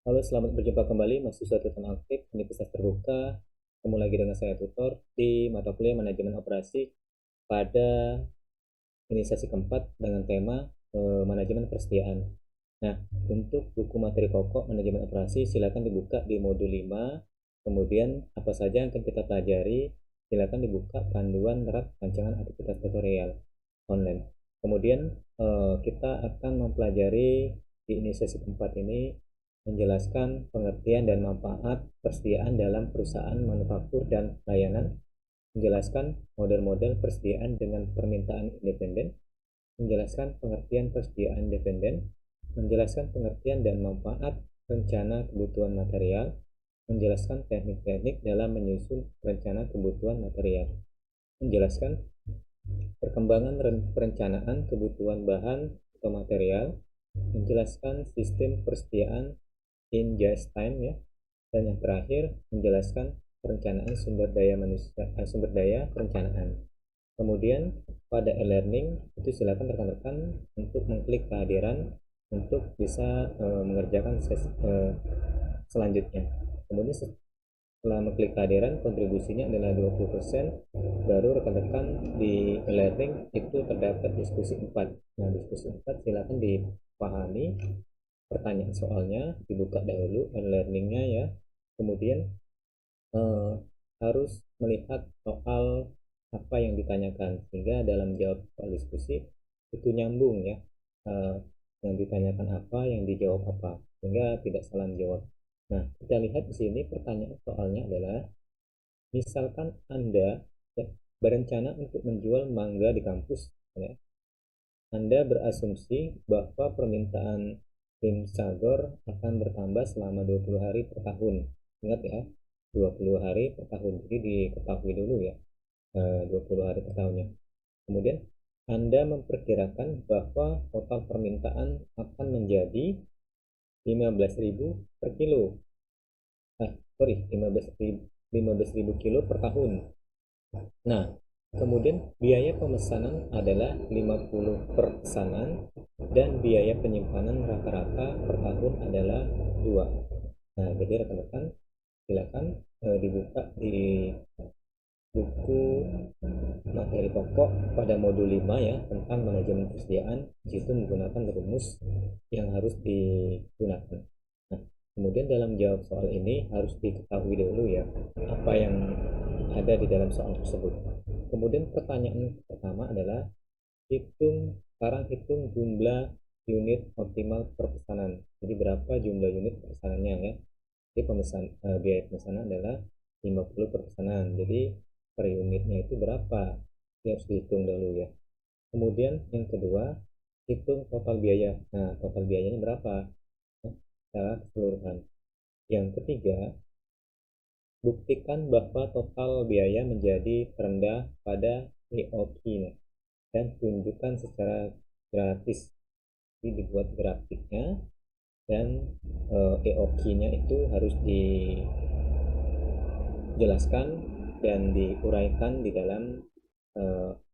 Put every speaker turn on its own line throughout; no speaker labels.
Halo, selamat berjumpa kembali mahasiswa tutor aktif Universitas Terbuka. Ketemu lagi dengan saya tutor di mata kuliah manajemen operasi pada inisiasi keempat dengan tema manajemen persediaan. Nah, untuk buku materi pokok manajemen operasi silakan dibuka di modul 5. Kemudian apa saja yang akan kita pelajari, silakan dibuka panduan rak rancangan aktivitas tutorial online. Kemudian kita akan mempelajari di inisiasi keempat ini menjelaskan pengertian dan manfaat persediaan dalam perusahaan manufaktur dan layanan, menjelaskan model-model persediaan dengan permintaan independen, menjelaskan pengertian persediaan independen, menjelaskan pengertian dan manfaat rencana kebutuhan material, menjelaskan teknik-teknik dalam menyusun rencana kebutuhan material, menjelaskan perkembangan perencanaan kebutuhan bahan atau material, menjelaskan sistem persediaan in just time ya, dan yang terakhir menjelaskan perencanaan sumber daya manusia, sumber daya perencanaan. Kemudian pada e-learning itu silakan rekan-rekan untuk mengklik kehadiran untuk bisa mengerjakan sesi selanjutnya. Kemudian setelah mengklik kehadiran, kontribusinya adalah 20%, baru rekan-rekan di e-learning itu terdapat diskusi 4. Nah, diskusi 4 silakan dipahami pertanyaan soalnya, dibuka dahulu e-learningnya ya. Kemudian eh, harus melihat soal apa yang ditanyakan sehingga dalam jawab soal diskusi itu nyambung ya. Eh, yang ditanyakan apa, yang dijawab apa, sehingga tidak salah menjawab. Nah, kita lihat di sini pertanyaan soalnya adalah misalkan Anda ya, berencana untuk menjual mangga di kampus ya. Anda berasumsi bahwa permintaan tim Sagor akan bertambah selama 20 hari per tahun. Ingat ya, 20 hari per tahun. Jadi diketahui dulu ya, 20 hari per tahunnya. Kemudian Anda memperkirakan bahwa total permintaan akan menjadi 15.000 per kilo. Sorry, 15.000 kilo per tahun. Nah, kemudian biaya pemesanan adalah 50 per pesanan dan biaya penyimpanan rata-rata per tahun adalah 2. Nah, jadi rekan-rekan silakan dibuka di buku materi pokok pada modul 5 ya tentang manajemen persediaan, di situ menggunakan rumus yang harus digunakan. Nah, kemudian dalam jawab soal ini harus diketahui dulu ya apa yang ada di dalam soal tersebut. Kemudian pertanyaan pertama adalah hitung jumlah unit optimal per pesanan. Jadi berapa jumlah unit pesanannya ya. Jadi biaya pemesanan adalah 50 per pesanan. Jadi per unitnya itu berapa? Ini harus dihitung dulu ya. Kemudian yang kedua, hitung total biaya. Nah, total biayanya berapa? Secara keseluruhan. Yang ketiga, buktikan bahwa total biaya menjadi terendah pada EOQ dan tunjukkan secara gratis. Jadi dibuat grafiknya dan EOQ-nya itu harus dijelaskan dan diuraikan di dalam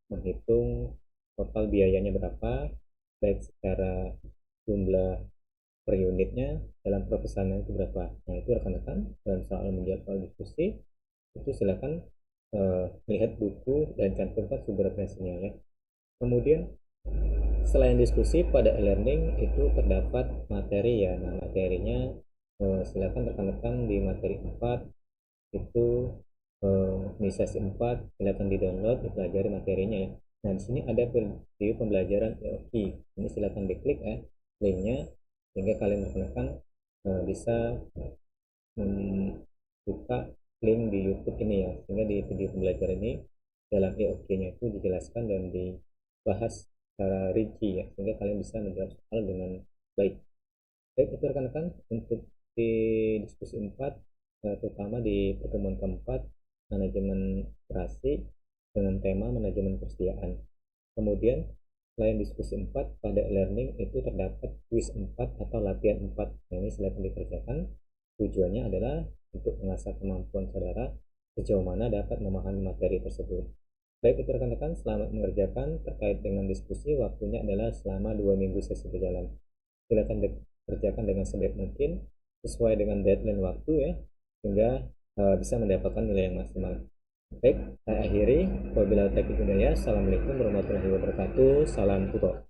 menghitung total biayanya berapa, baik secara jumlah per unitnya dalam pemesanan itu berapa. Nah, itu rekan-rekan dalam soal menjawab soal diskusi itu silakan melihat buku dan cantumkan sumber referensinya ya. Kemudian selain diskusi pada e-learning itu terdapat materi ya. Nah, materinya silakan rekan-rekan di materi 4 itu di sesi 4 silakan di-download, dipelajari materinya ya. Nah, di sini ada video pembelajaran EOQ. Ini silakan diklik ya linknya sehingga kalian rekan-rekan bisa membuka link di YouTube ini ya, sehingga di video pembelajaran ini dalam EOQ-nya itu dijelaskan dan dibahas secara rinci ya, sehingga kalian bisa menjawab soal dengan baik. Baik, itu rekan-rekan untuk di diskusi 4, terutama di pertemuan keempat manajemen operasi dengan tema manajemen persediaan. Kemudian selain diskusi 4 pada e-learning itu terdapat quiz 4 atau latihan 4. Nah, ini silakan dikerjakan. Tujuannya adalah untuk mengasah kemampuan saudara sejauh mana dapat memahami materi tersebut. Baik, itu rekan-rekan selamat mengerjakan. Terkait dengan diskusi, waktunya adalah selama 2 minggu sesi berjalan. Silakan kerjakan dengan sebaik mungkin. sesuai dengan deadline waktu ya, sehingga bisa mendapatkan nilai yang maksimal. Baik, saya akhiri. Wabillahi taufiq hidayah. Assalamualaikum warahmatullahi wabarakatuh. Salam tutor.